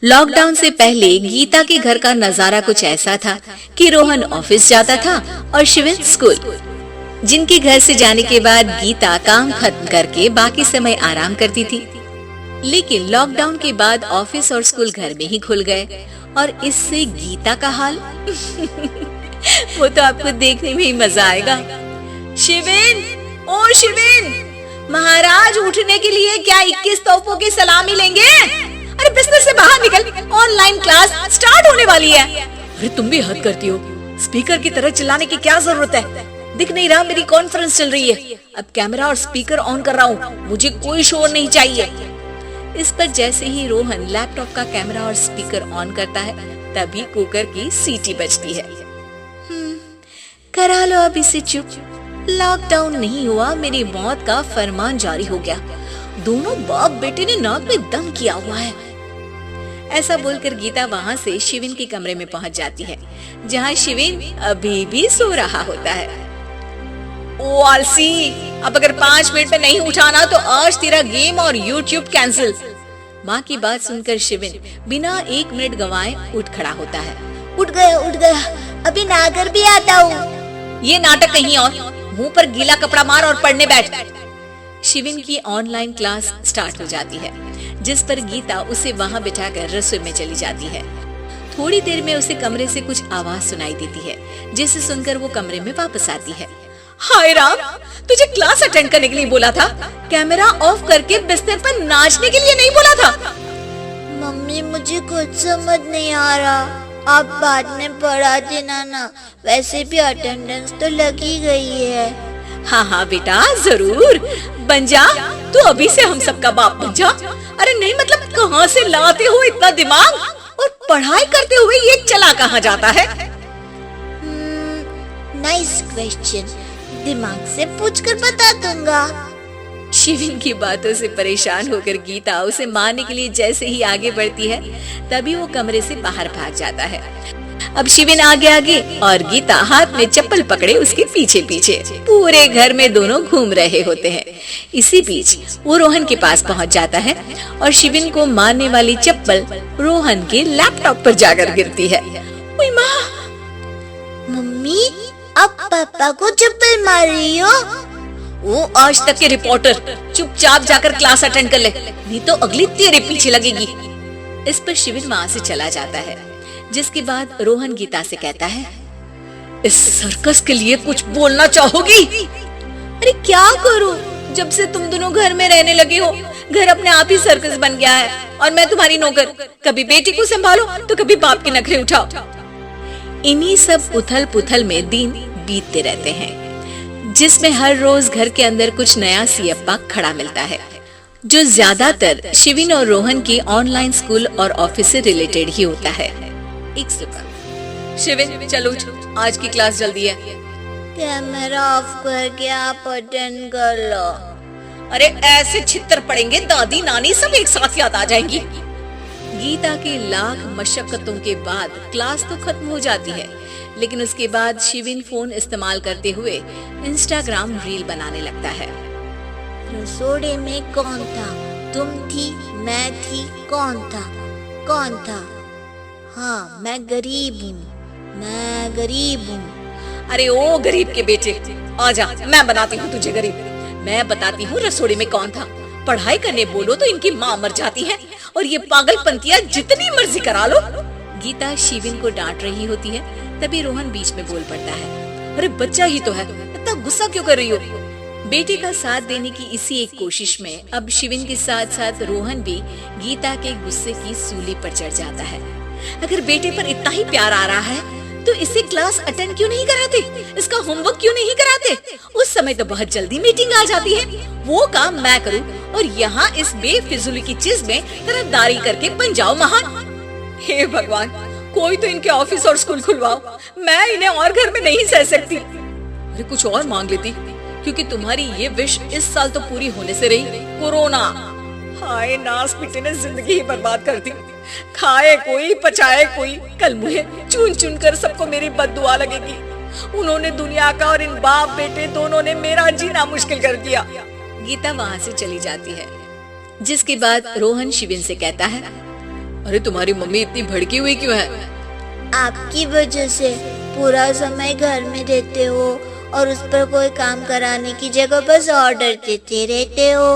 Lockdown से पहले गीता के घर का नजारा कुछ ऐसा था कि रोहन ऑफिस जाता था और शिविन स्कूल। जिनके घर से जाने के बाद गीता काम खत्म करके बाकी समय आराम करती थी। लेकिन लॉकडाउन के बाद ऑफिस और स्कूल घर में ही खुल गए और इससे गीता का हाल वो तो आपको देखने में ही मजा आएगा। शिविन, ओ शिविन, महाराज उठने के लिए क्या 21 तोपों की सलामी लेंगे? अरे बिस्तर से बाहर निकल, ऑनलाइन क्लास स्टार्ट होने वाली है। अरे तुम भी हद करती हो, स्पीकर की तरह चिल्लाने की क्या जरूरत है? दिख नहीं रहा मेरी कॉन्फ्रेंस चल रही है। अब कैमरा और स्पीकर ऑन कर रहा हूँ, मुझे कोई शोर नहीं चाहिए। इस पर जैसे ही रोहन लैपटॉप का कैमरा और स्पीकर ऑन करता है तभी कुकर की सीटी बजती है। करा लो अब इसे चुप। लॉकडाउन नहीं हुआ, मेरी मौत का फरमान जारी हो गया। दोनों बाप बेटे ने नाक में दम किया हुआ है। ऐसा बोलकर गीता वहाँ से शिविन के कमरे में पहुँच जाती है, जहाँ शिविन अभी भी सो रहा होता है। ओ आलसी, अब अगर 5 मिनट में नहीं उठाना तो आज तेरा गेम और यूट्यूब कैंसिल। माँ की बात सुनकर शिविन बिना 1 मिनट गंवाए उठ खड़ा होता है। उठ गया, अभी नागर भी आता हूँ। ये नाटक कहीं और, मुंह पर गीला कपड़ा मार और पढ़ने बैठ। शिविन की ऑनलाइन क्लास स्टार्ट हो जाती है, जिस पर गीता उसे वहाँ बिठाकर रसोई में चली जाती है। थोड़ी देर में उसे कमरे से कुछ आवाज सुनाई देती है, जिसे सुनकर वो कमरे में वापस आती है। हाय राम, तुझे क्लास अटेंड करने के लिए बोला था, कैमरा ऑफ करके बिस्तर पर नाचने के लिए नहीं बोला था। मम्मी मुझे कुछ समझ नहीं आ रहा, आप बाद में पढ़ा देना ना, वैसे भी अटेंडेंस तो लगी गई है। हाँ बेटा, जरूर बन जा, तू अभी से हम सबका बाप बन जा। अरे नहीं मतलब कहाँ से लाते हो इतना दिमाग, और पढ़ाई करते हुए ये चला कहाँ जाता है? नाइस क्वेश्चन, दिमाग से पूछकर बता दूंगा। शिविन की बातों से परेशान होकर गीता उसे मारने के लिए जैसे ही आगे बढ़ती है तभी वो कमरे से बाहर भाग जाता है। अब शिविन आगे और गीता हाथ में चप्पल पकड़े उसके पीछे पीछे पूरे घर में दोनों घूम रहे होते हैं। इसी बीच वो रोहन के पास पहुंच जाता है और शिविन को मारने वाली चप्पल रोहन के लैपटॉप पर जाकर गिरती है। ओए माँ! मम्मी, अब पापा को चप्पल मार रही हो? वो आज तक के रिपोर्टर, चुपचाप जाकर क्लास अटेंड कर ले, नहीं तो अगली तेरे पीछे लगेगी। इस पर शिविन वहाँ से चला जाता है, जिसके बाद रोहन गीता से कहता है, इस सर्कस के लिए कुछ बोलना चाहोगी? अरे क्या करूं, जब से तुम दोनों घर में रहने लगे हो, घर अपने आप ही सर्कस बन गया है और मैं तुम्हारी नौकर। कभी बेटी को संभालो तो कभी बाप के नखरे उठाओ। इन्हीं सब उथल पुथल में दिन बीतते रहते हैं, जिसमें हर रोज घर के अंदर कुछ नया सियप्पा खड़ा मिलता है, जो ज्यादातर शिविन और रोहन के ऑनलाइन स्कूल और ऑफिस से रिलेटेड ही होता है। एक सुबह, शिविन चलो, आज की क्लास जल्दी है। कैमरा ऑफ करके आप अटेंड कर लो। अरे ऐसे छितर पड़ेंगे, दादी नानी सब एक साथ याद आ जाएंगी। गीता के लाख मशक्कतों के बाद क्लास तो खत्म हो जाती है, लेकिन उसके बाद शिविन फोन इस्तेमाल करते हुए इंस्टाग्राम रील बनाने लगता है। रसोड़े में कौन था? तुम थी, मैं थी, कौन था? हाँ, मैं गरीब हूँ। अरे ओ गरीब के बेटे, आजा, मैं बनाती हूँ तुझे गरीब। मैं बताती हूँ रसोड़े में कौन था। पढ़ाई करने बोलो तो इनकी माँ मर जाती है, और ये पागलपंतियाँ जितनी मर्जी करा लो। गीता शिविन को डांट रही होती है, तभी रोहन बीच में बोल पड़ता है। अरे बच्चा ही तो है, इतना गुस्सा क्यों कर रही हो? बेटे का साथ देने की इसी एक कोशिश में अब शिविन के साथ साथ रोहन भी गीता के गुस्से की सूली पर चढ़ जाता है। अगर बेटे पर इतना ही प्यार आ रहा है तो इसे क्लास अटेंड क्यों नहीं कराते? इसका होमवर्क क्यों नहीं कराते? उस समय तो बहुत जल्दी मीटिंग आ जाती है। वो काम मैं करूं और यहाँ इस बेफिजूली की चीज में तरफदारी करके बन जाओ महान। हे भगवान, कोई तो इनके ऑफिस और स्कूल खुलवाओ, मैं इन्हें और घर में नहीं सह सकती। अरे कुछ और मांग लेती, क्योंकि तुम्हारी ये विश इस साल तो पूरी होने से रही, कोरोना। हाय नास बेटे ने जिंदगी ही बर्बाद कर दी। खाए कोई, पचाए कोई, कल मुझे चुन चुन कर सबको मेरी बद्दुआ लगेगी। उन्होंने दुनिया का और इन बाप बेटे दोनों ने मेरा जीना मुश्किल कर दिया। गीता वहाँ से चली जाती है, जिसके बाद रोहन शिविन से कहता है, अरे तुम्हारी मम्मी इतनी भड़की हुई क्यों है? आपकी वजह से पूरा समय घर में रहते हो और उस पर कोई काम कराने की जगह बस ऑर्डर देते रहते हो।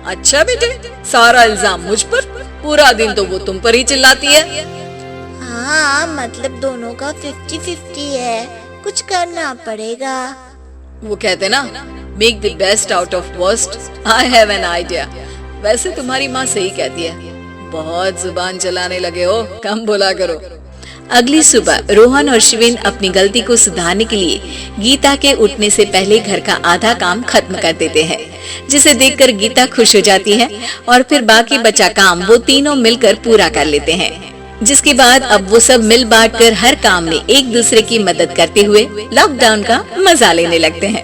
अच्छा बेटे, सारा इल्जाम मुझ पर, पूरा दिन तो वो तुम पर ही चिल्लाती है। हाँ, मतलब दोनों का 50-50 है, कुछ करना पड़ेगा। वो कहते ना, make the best out of worst. I have an idea. वैसे तुम्हारी माँ सही कहती है, बहुत जुबान चलाने लगे हो, कम बोला करो। अगली सुबह रोहन और शिवेन अपनी गलती को सुधारने के लिए गीता के उठने से पहले घर का आधा काम खत्म कर देते हैं, जिसे देखकर गीता खुश हो जाती है और फिर बाकी बचा काम वो तीनों मिलकर पूरा कर लेते हैं। जिसके बाद अब वो सब मिल बांट कर हर काम में एक दूसरे की मदद करते हुए लॉकडाउन का मजा लेने लगते हैं।